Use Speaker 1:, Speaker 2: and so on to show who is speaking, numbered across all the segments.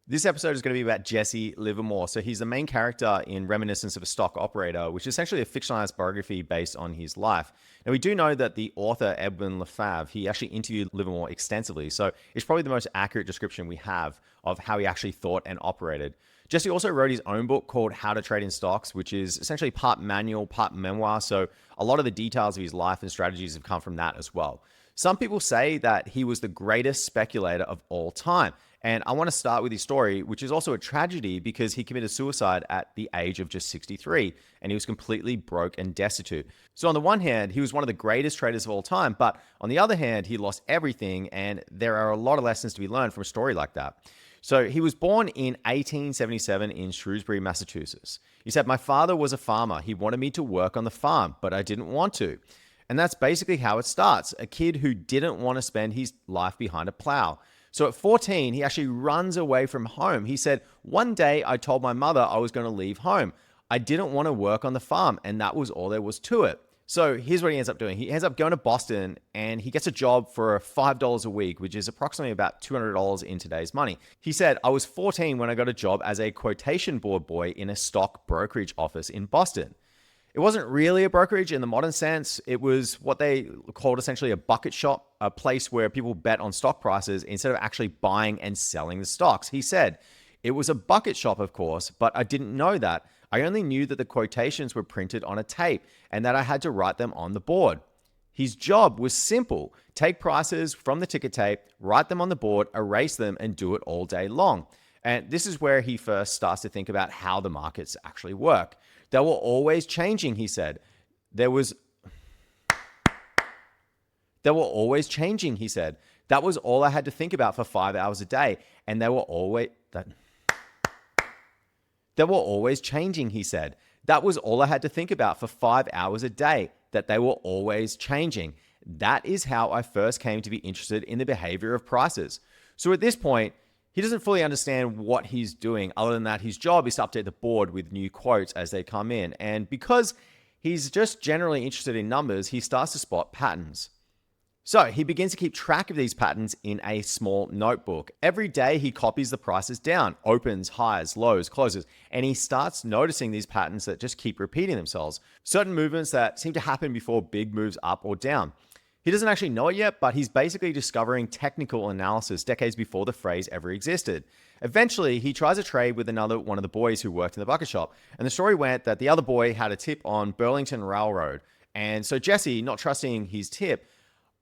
Speaker 1: This episode is going to be about Jesse Livermore. So he's the main character in Reminiscences of a Stock Operator, which is essentially a fictionalized biography based on his life. Now, we do know that the author, Edwin Lefèvre, he actually interviewed Livermore extensively. So it's probably the most accurate description we have of how he actually thought and operated. Jesse also wrote his own book called How to Trade in Stocks, which is essentially part manual, part memoir. So a lot of the details of his life and strategies have come from that as well. Some people say that he was the greatest speculator of all time. And I want to start with his story, which is also a tragedy because he committed suicide at the age of just 63 and he was completely broke and destitute. So on the one hand, he was one of the greatest traders of all time, but on the other hand, he lost everything, and there are a lot of lessons to be learned from a story like that. So he was born in 1877 in Shrewsbury, Massachusetts. He said, "My father was a farmer. He wanted me to work on the farm, but I didn't want to." And that's basically how it starts. A kid who didn't want to spend his life behind a plow. So at 14, he actually runs away from home. He said, "One day I told my mother I was going to leave home. I didn't want to work on the farm, and that was all there was to it." So here's what he ends up doing. He ends up going to Boston and he gets a job for $5 a week, which is approximately about $200 in today's money. He said, "I was 14 when I got a job as a quotation board boy in a stock brokerage office in Boston." It wasn't really a brokerage in the modern sense. It was what they called essentially a bucket shop, a place where people bet on stock prices instead of actually buying and selling the stocks. He said, "It was a bucket shop, of course, but I didn't know that. I only knew that the quotations were printed on a tape and that I had to write them on the board." His job was simple: take prices from the ticker tape, write them on the board, erase them, and do it all day long. And this is where he first starts to think about how the markets actually work. They were always changing, he said. They were always changing, he said. That was all I had to think about for 5 hours a day. And they were always changing, he said. That was all I had to think about for 5 hours a day, that they were always changing. That is how I first came to be interested in the behavior of prices. So at this point, he doesn't fully understand what he's doing, other than that his job is to update the board with new quotes as they come in. And because he's just generally interested in numbers, he starts to spot patterns. So he begins to keep track of these patterns in a small notebook. Every day he copies the prices down, opens, highs, lows, closes, and he starts noticing these patterns that just keep repeating themselves. Certain movements that seem to happen before big moves up or down. He doesn't actually know it yet, but he's basically discovering technical analysis decades before the phrase ever existed. Eventually, he tries a trade with another one of the boys who worked in the bucket shop, and the story went that the other boy had a tip on Burlington Railroad. And so Jesse, not trusting his tip,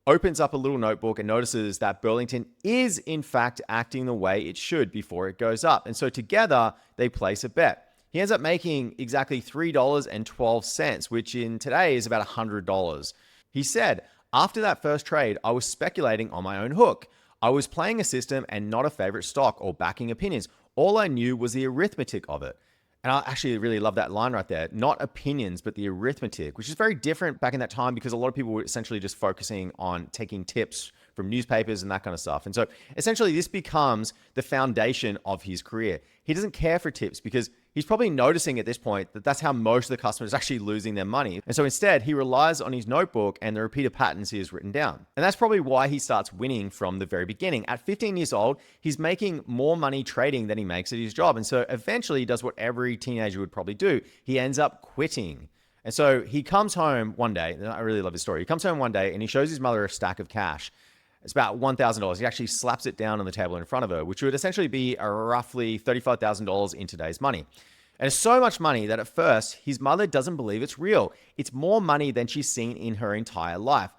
Speaker 1: opens up a little notebook and notices that Burlington is in fact acting the way it should before it goes up. And so together, they place a bet. He ends up making exactly $3.12, which in today is about $100. He said, "After that first trade, I was speculating on my own hook. I was playing a system and not a favorite stock or backing opinions. All I knew was the arithmetic of it." And I actually really love that line right there. Not opinions, but the arithmetic, which is very different back in that time because a lot of people were essentially just focusing on taking tips from newspapers and that kind of stuff. And so essentially this becomes the foundation of his career. He doesn't care for tips because he's probably noticing at this point that that's how most of the customers are actually losing their money. And so instead, he relies on his notebook and the repeated patterns he has written down. And that's probably why he starts winning from the very beginning. At 15 years old, he's making more money trading than he makes at his job. And so eventually he does what every teenager would probably do. He ends up quitting. And so he comes home one day. I really love this story. He comes home one day and he shows his mother a stack of cash. It's about $1,000. He actually slaps it down on the table in front of her, which would essentially be a roughly $35,000 in today's money. And it's so much money that at first, his mother doesn't believe it's real. It's more money than she's seen in her entire life.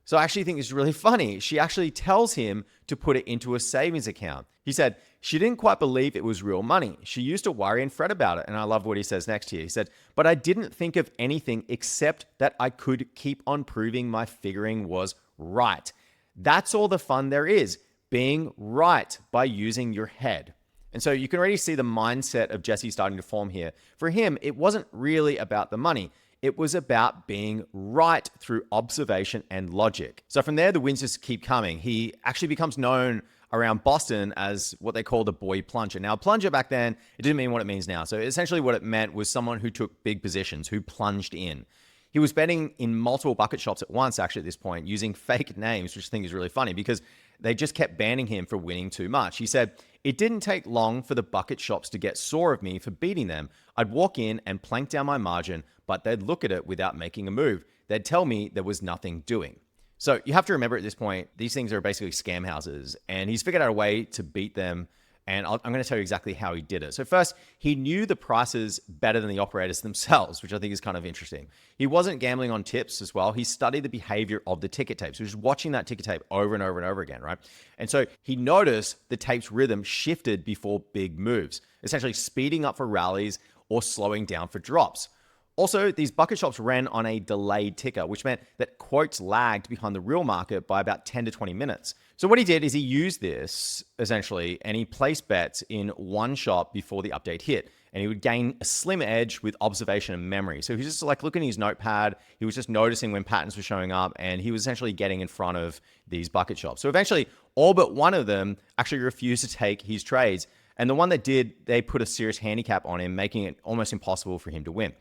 Speaker 1: So I actually think it's really funny. She actually tells him to put it into a savings account. He said she didn't quite believe it was real money. She used to worry and fret about it. And I love what he says next here. He said, "But I didn't think of anything except that I could keep on proving my figuring was right. That's all the fun there is, being right by using your head." And so you can already see the mindset of Jesse starting to form here. For him, it wasn't really about the money. It was about being right through observation and logic. So from there, the wins just keep coming. He actually becomes known around Boston as what they call the boy plunger. Now, a plunger back then, it didn't mean what it means now. So essentially what it meant was someone who took big positions, who plunged in. He was betting in multiple bucket shops at once, actually, at this point, using fake names, which I think is really funny because they just kept banning him for winning too much. He said, It didn't take long for the bucket shops to get sore of me for beating them. I'd walk in and plank down my margin, but they'd look at it without making a move. They'd tell me there was nothing doing. So you have to remember at this point, these things are basically scam houses, and he's figured out a way to beat them. And I'm going to tell you exactly how he did it. So first, he knew the prices better than the operators themselves, which I think is kind of interesting. He wasn't gambling on tips as well. He studied the behavior of the ticket tapes. He was watching that ticket tape over and over and over again, right? And so he noticed the tape's rhythm shifted before big moves, essentially speeding up for rallies or slowing down for drops. Also, these bucket shops ran on a delayed ticker, which meant that quotes lagged behind the real market by about 10 to 20 minutes. So what he did is he used this, essentially, and he placed bets in one shop before the update hit. And he would gain a slim edge with observation and memory. So he was just like looking at his notepad. He was just noticing when patterns were showing up, and he was essentially getting in front of these bucket shops. So eventually, all but one of them actually refused to take his trades. And the one that did, they put a serious handicap on him, making it almost impossible for him to win.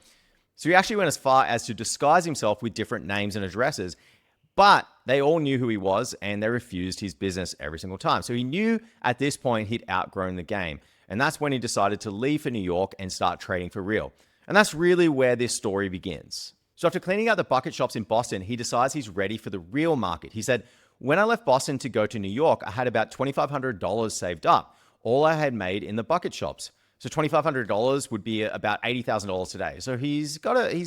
Speaker 1: So he actually went as far as to disguise himself with different names and addresses, but they all knew who he was and they refused his business every single time. So he knew at this point he'd outgrown the game. And that's when he decided to leave for New York and start trading for real. And that's really where this story begins. So after cleaning out the bucket shops in Boston, he decides he's ready for the real market. He said, when I left Boston to go to New York, I had about $2,500 saved up, all I had made in the bucket shops. So $2,500 would be about $80,000 today. So he's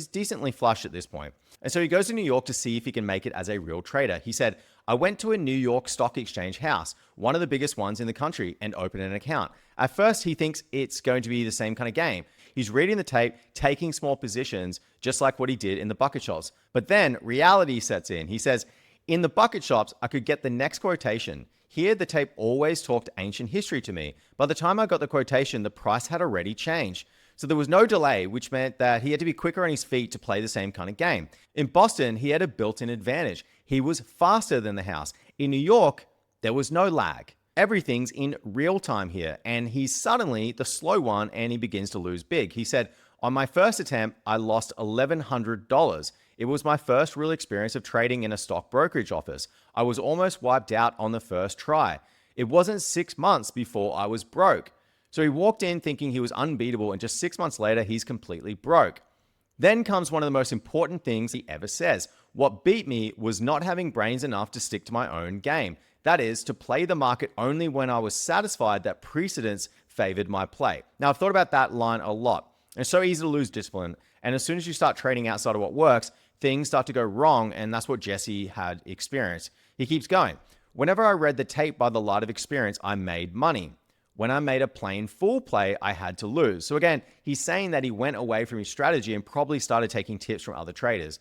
Speaker 1: decently flush at this point. And so he goes to New York to see if he can make it as a real trader. He said, I went to a New York stock exchange house, one of the biggest ones in the country, and opened an account. At first, he thinks it's going to be the same kind of game. He's reading the tape, taking small positions, just like what he did in the bucket shops. But then reality sets in. He says, in the bucket shops, I could get the next quotation. Here, the tape always talked ancient history to me. By the time I got the quotation, the price had already changed. So there was no delay, which meant that he had to be quicker on his feet to play the same kind of game. In Boston, he had a built-in advantage. He was faster than the house. In New York, there was no lag. Everything's in real time here, and he's suddenly the slow one, and he begins to lose big. He said, on my first attempt, I lost $1,100. It was my first real experience of trading in a stock brokerage office. I was almost wiped out on the first try. It wasn't 6 months before I was broke. So he walked in thinking he was unbeatable, and just 6 months later, he's completely broke. Then comes one of the most important things he ever says. What beat me was not having brains enough to stick to my own game. That is, to play the market only when I was satisfied that precedence favored my play. Now, I've thought about that line a lot. It's so easy to lose discipline. And as soon as you start trading outside of what works, things start to go wrong, and that's what Jesse had experienced. He keeps going. Whenever I read the tape by the light of experience, I made money. When I made a plain fool play, I had to lose. So again, he's saying that he went away from his strategy and probably started taking tips from other traders.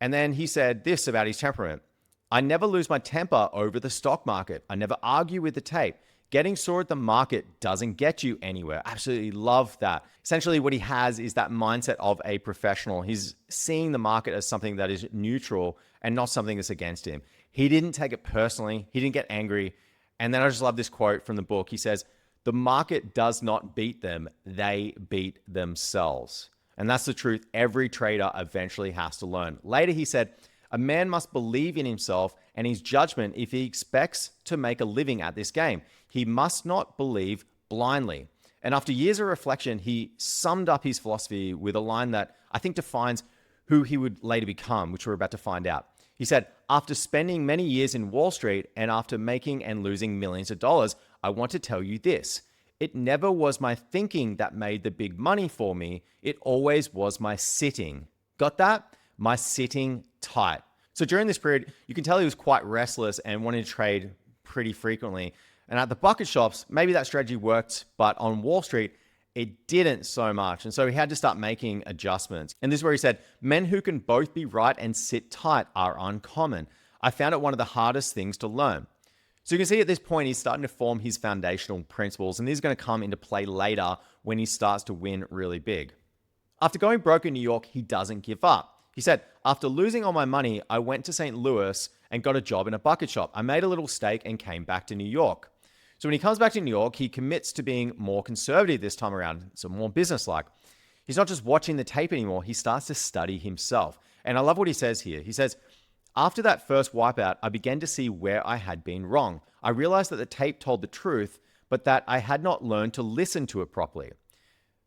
Speaker 1: And then he said this about his temperament. I never lose my temper over the stock market. I never argue with the tape. Getting sore at the market doesn't get you anywhere. Absolutely love that. Essentially, what he has is that mindset of a professional. He's seeing the market as something that is neutral and not something that's against him. He didn't take it personally. He didn't get angry. And then I just love this quote from the book. He says, the market does not beat them. They beat themselves. And that's the truth every trader eventually has to learn. Later, he said, a man must believe in himself and his judgment if he expects to make a living at this game. He must not believe blindly. And after years of reflection, he summed up his philosophy with a line that I think defines who he would later become, which we're about to find out. He said, after spending many years in Wall Street and after making and losing millions of dollars, I want to tell you this. It never was my thinking that made the big money for me. It always was my sitting. Got that? My sitting tight. So during this period, you can tell he was quite restless and wanted to trade pretty frequently. And at the bucket shops, maybe that strategy worked, but on Wall Street, it didn't so much. And so he had to start making adjustments. And this is where he said, men who can both be right and sit tight are uncommon. I found it one of the hardest things to learn. So you can see at this point, he's starting to form his foundational principles. And these are going to come into play later when he starts to win really big. After going broke in New York, he doesn't give up. He said, after losing all my money, I went to St. Louis and got a job in a bucket shop. I made a little stake and came back to New York. So when he comes back to New York, he commits to being more conservative this time around, so more businesslike. He's not just watching the tape anymore, he starts to study himself. And I love what he says here. He says, after that first wipeout, I began to see where I had been wrong. I realized that the tape told the truth, but that I had not learned to listen to it properly.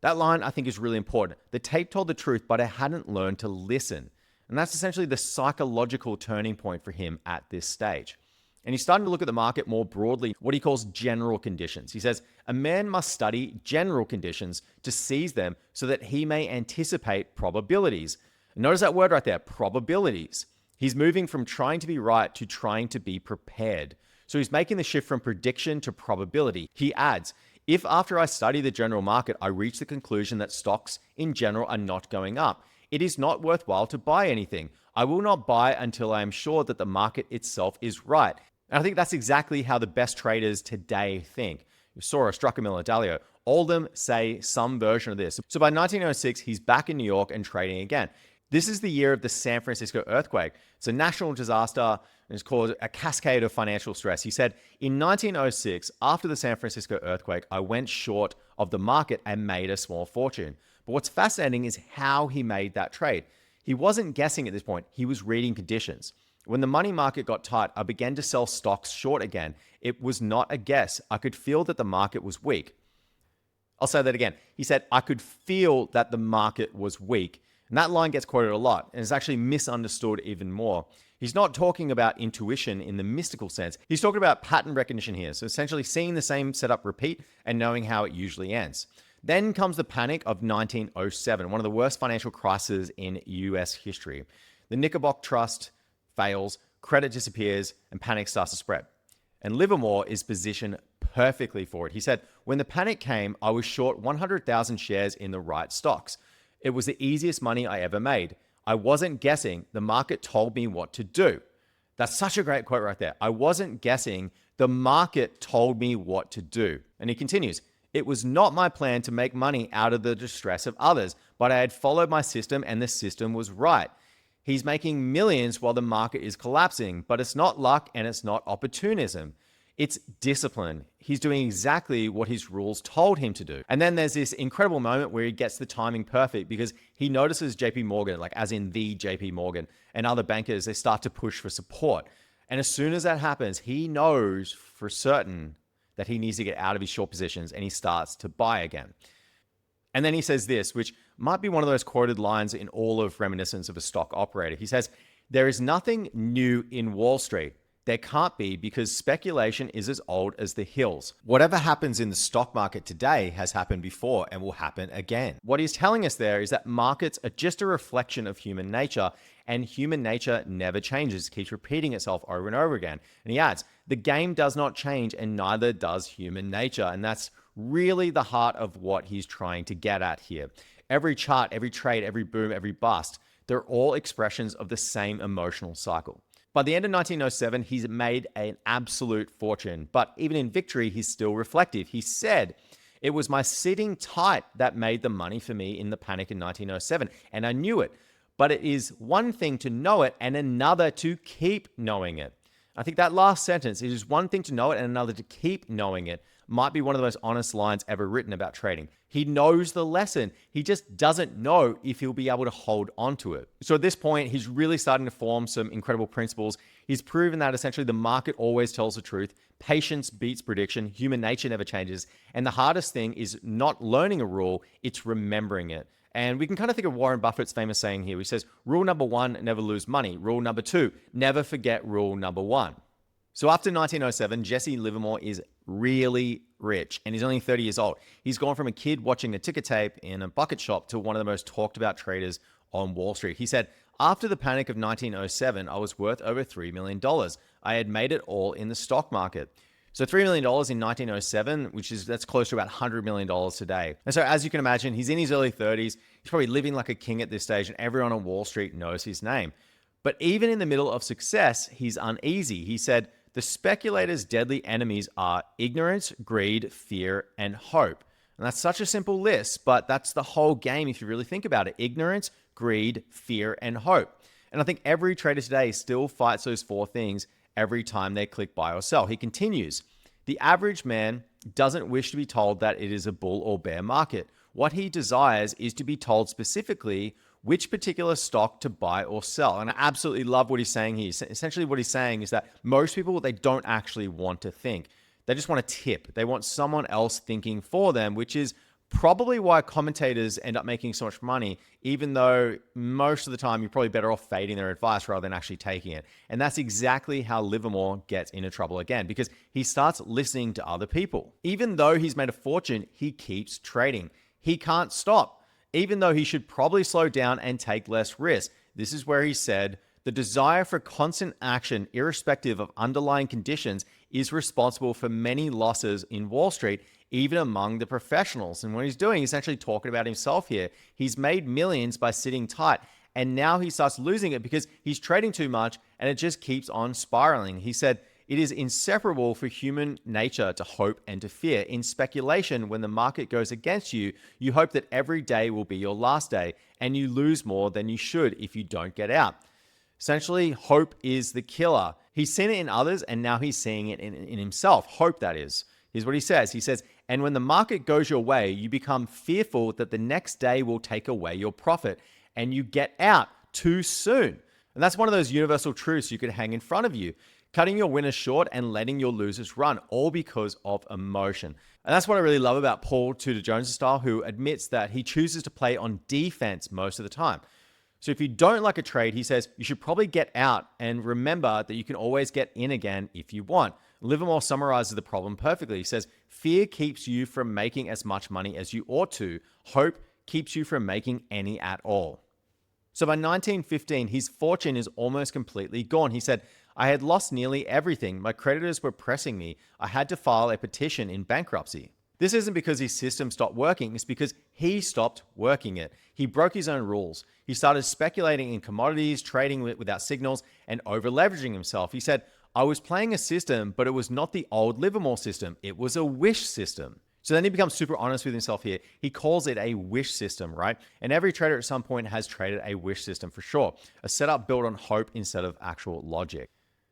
Speaker 1: That line I think is really important. The tape told the truth, but I hadn't learned to listen. And that's essentially the psychological turning point for him at this stage. And he's starting to look at the market more broadly, what he calls general conditions. He says, a man must study general conditions to seize them so that he may anticipate probabilities. And notice that word right there, probabilities. He's moving from trying to be right to trying to be prepared. So he's making the shift from prediction to probability. He adds, if after I study the general market, I reach the conclusion that stocks in general are not going up, it is not worthwhile to buy anything. I will not buy until I am sure that the market itself is right. And I think that's exactly how the best traders today think. Soros, Druckenmiller, Dalio, all of them say some version of this. So by 1906, he's back in New York and trading again. This is the year of the San Francisco earthquake. It's a national disaster and it's caused a cascade of financial stress. He said, in 1906, after the San Francisco earthquake, I went short of the market and made a small fortune. But what's fascinating is how he made that trade. He wasn't guessing at this point. He was reading conditions. When the money market got tight, I began to sell stocks short again. It was not a guess. I could feel that the market was weak. I'll say that again. He said, I could feel that the market was weak. And that line gets quoted a lot and is actually misunderstood even more. He's not talking about intuition in the mystical sense. He's talking about pattern recognition here. So essentially seeing the same setup repeat and knowing how it usually ends. Then comes the panic of 1907, one of the worst financial crises in US history. The Knickerbocker Trust fails, credit disappears, and panic starts to spread. And Livermore is positioned perfectly for it. He said, when the panic came, I was short 100,000 shares in the right stocks. It was the easiest money I ever made. I wasn't guessing. The market told me what to do. That's such a great quote right there. I wasn't guessing. The market told me what to do. And he continues, it was not my plan to make money out of the distress of others, but I had followed my system and the system was right. He's making millions while the market is collapsing, but it's not luck and it's not opportunism. It's discipline. He's doing exactly what his rules told him to do. And then there's this incredible moment where he gets the timing perfect because he notices JP Morgan, like as in the JP Morgan, and other bankers, they start to push for support. And as soon as that happens, he knows for certain that he needs to get out of his short positions and he starts to buy again. And then he says this, which might be one of those quoted lines in all of Reminiscences of a Stock Operator. He says, there is nothing new in Wall Street. There can't be because speculation is as old as the hills. Whatever happens in the stock market today has happened before and will happen again. What he's telling us there is that markets are just a reflection of human nature, and human nature never changes, keeps repeating itself over and over again. And he adds, the game does not change and neither does human nature. And that's really the heart of what he's trying to get at here. Every chart, every trade, every boom, every bust, they're all expressions of the same emotional cycle. By the end of 1907, he's made an absolute fortune, but even in victory, he's still reflective. He said, it was my sitting tight that made the money for me in the panic in 1907, and I knew it. But it is one thing to know it and another to keep knowing it. I think that last sentence, it is one thing to know it and another to keep knowing it, might be one of the most honest lines ever written about trading. He knows the lesson. He just doesn't know if he'll be able to hold on to it. So at this point, he's really starting to form some incredible principles. He's proven that essentially the market always tells the truth. Patience beats prediction. Human nature never changes. And the hardest thing is not learning a rule, it's remembering it. And we can kind of think of Warren Buffett's famous saying here. He says, rule number one, never lose money. Rule number two, never forget rule number one. So after 1907, Jesse Livermore is really rich and he's only 30 years old. He's gone from a kid watching a ticker tape in a bucket shop to one of the most talked about traders on Wall Street. He said, after the panic of 1907, I was worth over $3 million. I had made it all in the stock market. So $3 million in 1907, that's close to about $100 million today. And so as you can imagine, he's in his early 30s. He's probably living like a king at this stage and everyone on Wall Street knows his name. But even in the middle of success, he's uneasy. He said, the speculator's deadly enemies are ignorance, greed, fear, and hope. And that's such a simple list, but that's the whole game if you really think about it. Ignorance, greed, fear, and hope. And I think every trader today still fights those four things every time they click buy or sell. He continues, the average man doesn't wish to be told that it is a bull or bear market. What he desires is to be told specifically which particular stock to buy or sell. And I absolutely love what he's saying here. Essentially what he's saying is that most people, they don't actually want to think. They just want a tip. They want someone else thinking for them, which is probably why commentators end up making so much money, even though most of the time you're probably better off fading their advice rather than actually taking it. And that's exactly how Livermore gets into trouble again, because he starts listening to other people. Even though he's made a fortune, he keeps trading. He can't stop, even though he should probably slow down and take less risk. This is where he said, the desire for constant action, irrespective of underlying conditions, is responsible for many losses in Wall Street, even among the professionals. And what he's doing, he's actually talking about himself here. He's made millions by sitting tight, and now he starts losing it because he's trading too much and it just keeps on spiraling. He said, it is inseparable for human nature to hope and to fear. In speculation, when the market goes against you, you hope that every day will be your last day, and you lose more than you should if you don't get out. Essentially, hope is the killer. He's seen it in others, and now he's seeing it in himself. Hope, that is. Here's what he says. He says, and when the market goes your way, you become fearful that the next day will take away your profit, and you get out too soon. And that's one of those universal truths you could hang in front of you. Cutting your winners short and letting your losers run, all because of emotion. And that's what I really love about Paul Tudor Jones' style, who admits that he chooses to play on defense most of the time. So if you don't like a trade, he says, you should probably get out and remember that you can always get in again if you want. Livermore summarizes the problem perfectly. He says, fear keeps you from making as much money as you ought to. Hope keeps you from making any at all. So by 1915, his fortune is almost completely gone. He said, I had lost nearly everything. My creditors were pressing me. I had to file a petition in bankruptcy. This isn't because his system stopped working. It's because he stopped working it. He broke his own rules. He started speculating in commodities, trading without signals, and over-leveraging himself. He said, I was playing a system, but it was not the old Livermore system. It was a wish system. So then he becomes super honest with himself here. He calls it a wish system, right? And every trader at some point has traded a wish system for sure. A setup built on hope instead of actual logic.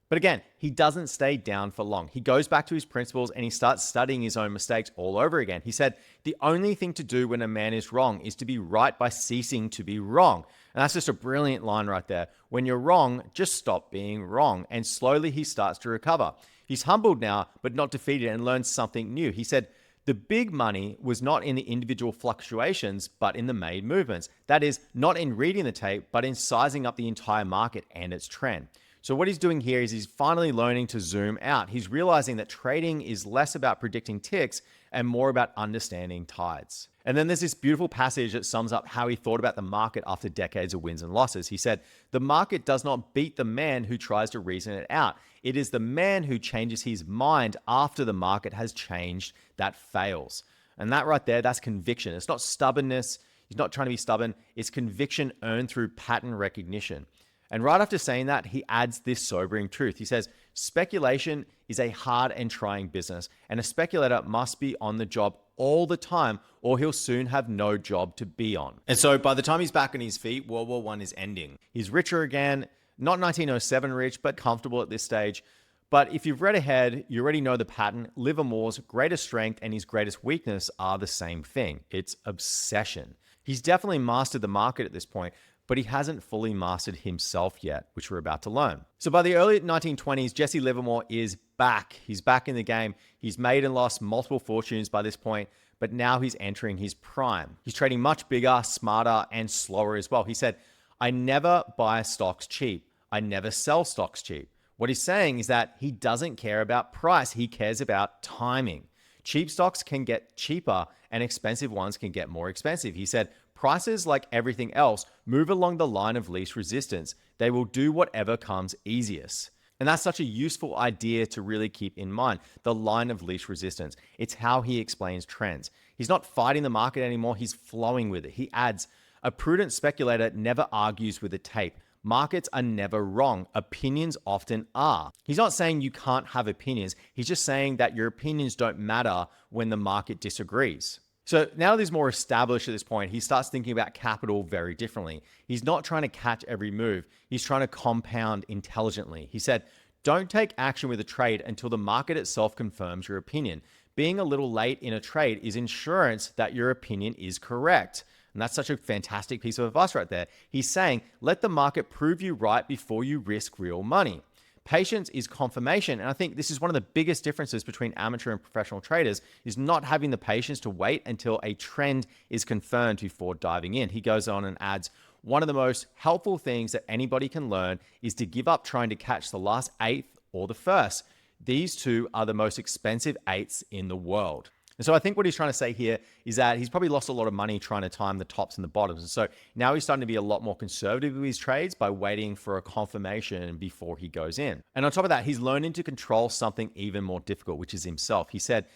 Speaker 1: But again, he doesn't stay down for long. He goes back to his principles and he starts studying his own mistakes all over again. He said, the only thing to do when a man is wrong is to be right by ceasing to be wrong. And that's just a brilliant line right there. When you're wrong, just stop being wrong. And slowly he starts to recover. He's humbled now, but not defeated, and learns something new. He said, the big money was not in the individual fluctuations, but in the made movements. That is, not in reading the tape, but in sizing up the entire market and its trend. So what he's doing here is he's finally learning to zoom out. He's realizing that trading is less about predicting ticks and more about understanding tides. And then there's this beautiful passage that sums up how he thought about the market after decades of wins and losses. He said, the market does not beat the man who tries to reason it out. It is the man who changes his mind after the market has changed that fails. And that right there, that's conviction. It's not stubbornness. He's not trying to be stubborn. It's conviction earned through pattern recognition. And right after saying that, he adds this sobering truth. He says, speculation is a hard and trying business, and a speculator must be on the job all the time, or he'll soon have no job to be on. And so by the time he's back on his feet, World War I is ending. He's richer again, not 1907 rich, but comfortable at this stage. But if you've read ahead, you already know the pattern. Livermore's greatest strength and his greatest weakness are the same thing. It's obsession. He's definitely mastered the market at this point, but he hasn't fully mastered himself yet, which we're about to learn. So by the early 1920s, Jesse Livermore is back. He's back in the game. He's made and lost multiple fortunes by this point, but now he's entering his prime. He's trading much bigger, smarter, and slower as well. He said, I never buy stocks cheap. I never sell stocks cheap. What he's saying is that he doesn't care about price. He cares about timing. Cheap stocks can get cheaper and expensive ones can get more expensive. He said, prices, like everything else, move along the line of least resistance. They will do whatever comes easiest. And that's such a useful idea to really keep in mind, the line of least resistance. It's how he explains trends. He's not fighting the market anymore, he's flowing with it. He adds, a prudent speculator never argues with the tape. Markets are never wrong. Opinions often are. He's not saying you can't have opinions. He's just saying that your opinions don't matter when the market disagrees. So now that he's more established at this point, he starts thinking about capital very differently. He's not trying to catch every move. He's trying to compound intelligently. He said, don't take action with a trade until the market itself confirms your opinion. Being a little late in a trade is insurance that your opinion is correct. And that's such a fantastic piece of advice right there. He's saying, let the market prove you right before you risk real money. Patience is confirmation. And I think this is one of the biggest differences between amateur and professional traders is not having the patience to wait until a trend is confirmed before diving in. He goes on and adds, one of the most helpful things that anybody can learn is to give up trying to catch the last eighth or the first. These two are the most expensive eighths in the world. And so I think what he's trying to say here is that he's probably lost a lot of money trying to time the tops and the bottoms. And so now he's starting to be a lot more conservative with his trades by waiting for a confirmation before he goes in. And on top of that, he's learning to control something even more difficult, which is himself. He said,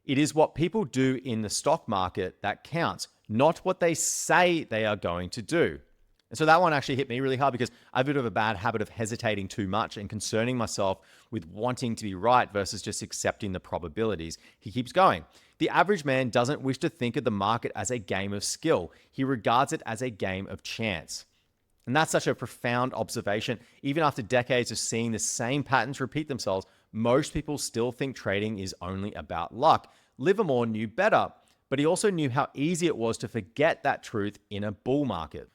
Speaker 1: it is what people do in the stock market that counts, not what they say they are going to do. And so that one actually hit me really hard because I have a bit of a bad habit of hesitating too much and concerning myself with wanting to be right versus just accepting the probabilities. He keeps going. The average man doesn't wish to think of the market as a game of skill. He regards it as a game of chance. And that's such a profound observation. Even after decades of seeing the same patterns repeat themselves, most people still think trading is only about luck. Livermore knew better, but he also knew how easy it was to forget that truth in a bull market.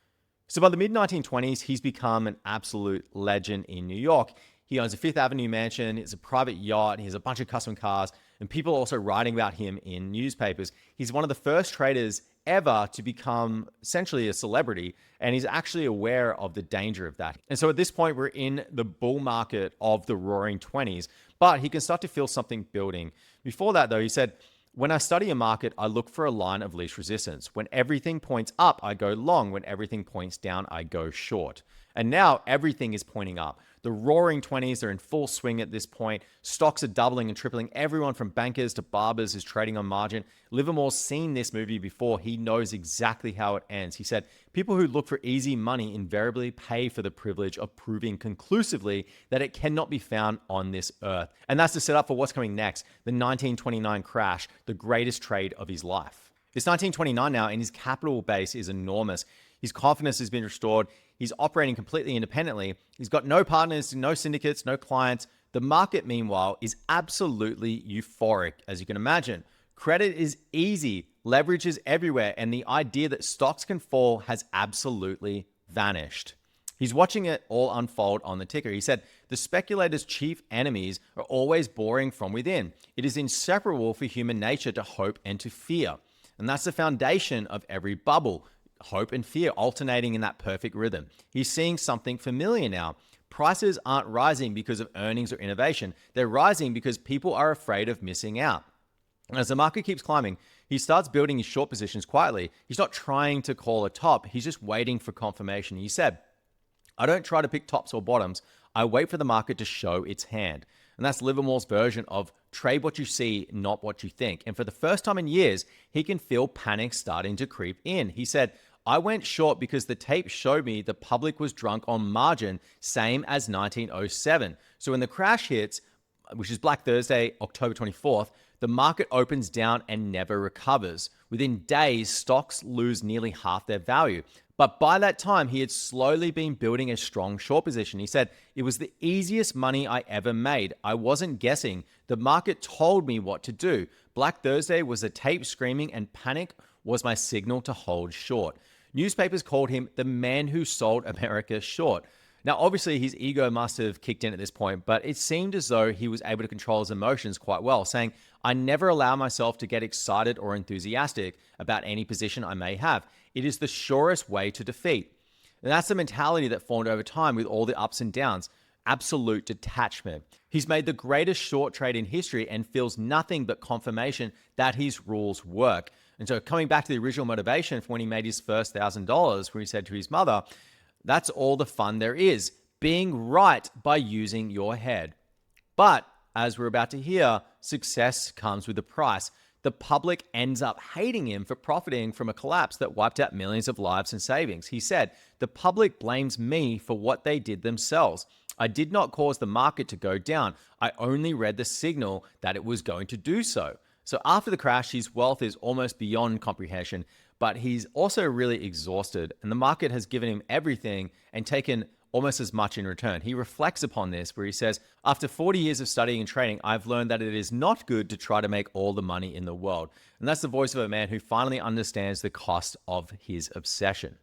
Speaker 1: So by the mid-1920s, he's become an absolute legend in New York. He owns a Fifth Avenue mansion, it's a private yacht, he has a bunch of custom cars, and people are also writing about him in newspapers. He's one of the first traders ever to become essentially a celebrity, and he's actually aware of the danger of that. And so at this point, we're in the bull market of the roaring 20s, but he can start to feel something building. Before that, though, he said, when I study a market, I look for a line of least resistance. When everything points up, I go long. When everything points down, I go short. And now everything is pointing up. The roaring 20s are in full swing at this point. Stocks are doubling and tripling. Everyone from bankers to barbers is trading on margin. Livermore's seen this movie before. He knows exactly how it ends. He said, people who look for easy money invariably pay for the privilege of proving conclusively that it cannot be found on this earth. And that's the setup for what's coming next, the 1929 crash, the greatest trade of his life. It's 1929 now, and his capital base is enormous. His confidence has been restored. He's operating completely independently. He's got no partners, no syndicates, no clients. The market, meanwhile, is absolutely euphoric, as you can imagine. Credit is easy, leverage is everywhere, and the idea that stocks can fall has absolutely vanished. He's watching it all unfold on the ticker. He said, the speculator's chief enemies are always boring from within. It is inseparable for human nature to hope and to fear. And that's the foundation of every bubble. Hope and fear alternating in that perfect rhythm. He's seeing something familiar now. Prices aren't rising because of earnings or innovation. They're rising because people are afraid of missing out. And as the market keeps climbing, he starts building his short positions quietly. He's not trying to call a top. He's just waiting for confirmation. He said, I don't try to pick tops or bottoms. I wait for the market to show its hand. And that's Livermore's version of trade what you see, not what you think. And for the first time in years, he can feel panic starting to creep in. He said, I went short because the tape showed me the public was drunk on margin, same as 1907. So when the crash hits, which is Black Thursday, October 24th, the market opens down and never recovers. Within days, stocks lose nearly half their value. But by that time, he had slowly been building a strong short position. He said, it was the easiest money I ever made. I wasn't guessing. The market told me what to do. Black Thursday was the tape screaming, and panic was my signal to hold short. Newspapers called him the man who sold America short. Now, obviously, his ego must have kicked in at this point, but it seemed as though he was able to control his emotions quite well, saying, I never allow myself to get excited or enthusiastic about any position I may have. It is the surest way to defeat. And that's the mentality that formed over time with all the ups and downs. Absolute detachment. He's made the greatest short trade in history and feels nothing but confirmation that his rules work. And so coming back to the original motivation for when he made his first $1,000, where he said to his mother, that's all the fun there is, being right by using your head. But as we're about to hear, success comes with a price. The public ends up hating him for profiting from a collapse that wiped out millions of lives and savings. He said, the public blames me for what they did themselves. I did not cause the market to go down. I only read the signal that it was going to do so. So after the crash, his wealth is almost beyond comprehension, but he's also really exhausted, and the market has given him everything and taken almost as much in return. He reflects upon this where he says, after 40 years of studying and training, I've learned that it is not good to try to make all the money in the world. And that's the voice of a man who finally understands the cost of his obsession.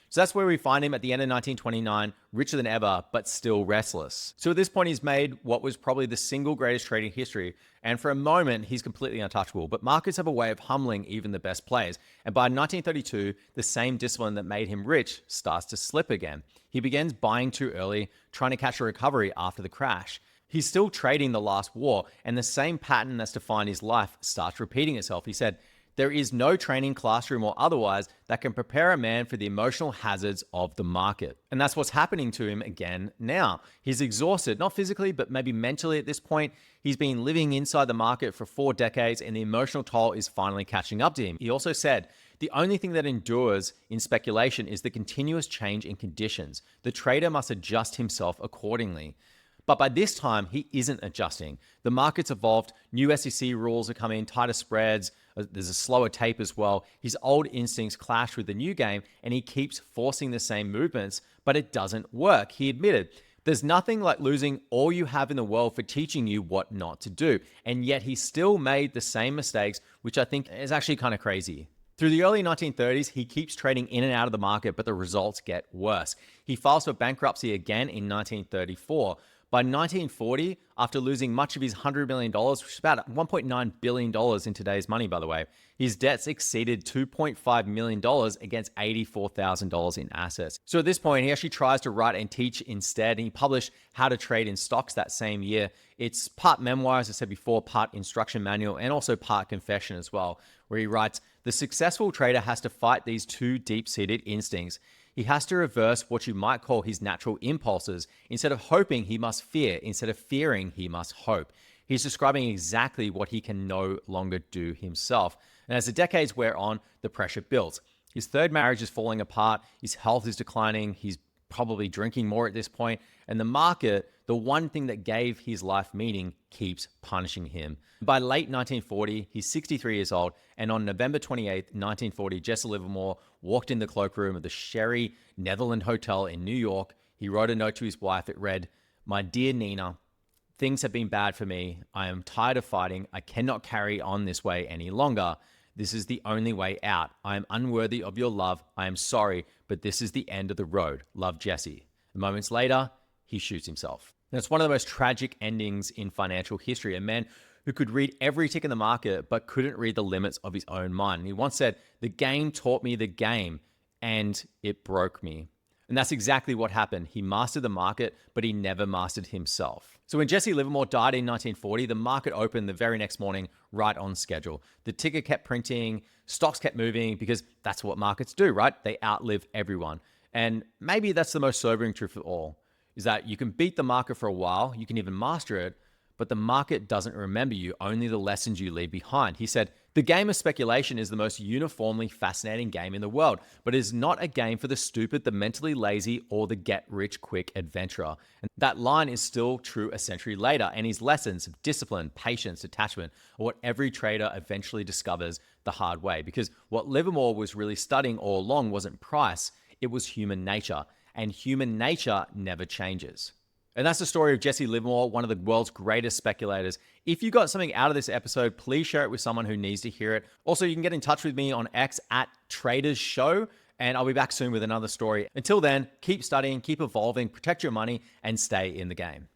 Speaker 1: So that's where we find him at the end of 1929, richer than ever, but still restless. So at this point, he's made what was probably the single greatest trade in history. And for a moment, he's completely untouchable. But markets have a way of humbling even the best players. And by 1932, the same discipline that made him rich starts to slip again. He begins buying too early, trying to catch a recovery after the crash. He's still trading the last war, and the same pattern that's defined his life starts repeating itself. He said, "There is no training, classroom or otherwise, that can prepare a man for the emotional hazards of the market." And that's what's happening to him again now. He's exhausted, not physically, but maybe mentally at this point. He's been living inside the market for 4 decades, and the emotional toll is finally catching up to him. He also said, "The only thing that endures in speculation is the continuous change in conditions. The trader must adjust himself accordingly." But by this time, he isn't adjusting. The market's evolved, new SEC rules are coming, tighter spreads, there's a slower tape as well. His old instincts clash with the new game, and he keeps forcing the same movements, but it doesn't work. He admitted, "There's nothing like losing all you have in the world for teaching you what not to do." And yet he still made the same mistakes, which I think is actually kind of crazy. Through the early 1930s, he keeps trading in and out of the market, but the results get worse. He files for bankruptcy again in 1934. By 1940, after losing much of his $100 million, which is about $1.9 billion in today's money, by the way, his debts exceeded $2.5 million against $84,000 in assets. So at this point, he actually tries to write and teach instead, and he published How to Trade in Stocks that same year. It's part memoir, as I said before, part instruction manual, and also part confession as well, where he writes, "The successful trader has to fight these two deep-seated instincts. He has to reverse what you might call his natural impulses. Instead of hoping, he must fear. Instead of fearing, he must hope." He's describing exactly what he can no longer do himself. And as the decades wear on, the pressure builds. His third marriage is falling apart. His health is declining. He's probably drinking more at this point. And the market, the one thing that gave his life meaning, keeps punishing him. By late 1940, he's 63 years old. And on November 28th, 1940, Jesse Livermore walked in the cloakroom of the Sherry Netherland Hotel in New York. He wrote a note to his wife. It read, "My dear Nina, things have been bad for me. I am tired of fighting. I cannot carry on this way any longer. This is the only way out. I am unworthy of your love. I am sorry, but this is the end of the road. Love, Jesse." And moments later, he shoots himself. And it's one of the most tragic endings in financial history. A man who could read every tick in the market, but couldn't read the limits of his own mind. And he once said, "The game taught me the game, and it broke me." And that's exactly what happened. He mastered the market, but he never mastered himself. So when Jesse Livermore died in 1940, the market opened the very next morning right on schedule. The ticker kept printing, stocks kept moving, because that's what markets do, right? They outlive everyone. And maybe that's the most sobering truth of all, is that you can beat the market for a while, you can even master it, but the market doesn't remember you, only the lessons you leave behind. He said, "The game of speculation is the most uniformly fascinating game in the world, but it is not a game for the stupid, the mentally lazy, or the get-rich-quick adventurer." And that line is still true a century later, and his lessons of discipline, patience, detachment are what every trader eventually discovers the hard way. Because what Livermore was really studying all along wasn't price, it was human nature, and human nature never changes. And that's the story of Jesse Livermore, one of the world's greatest speculators. If you got something out of this episode, please share it with someone who needs to hear it. Also, you can get in touch with me on X at Traders Show, and I'll be back soon with another story. Until then, keep studying, keep evolving, protect your money, and stay in the game.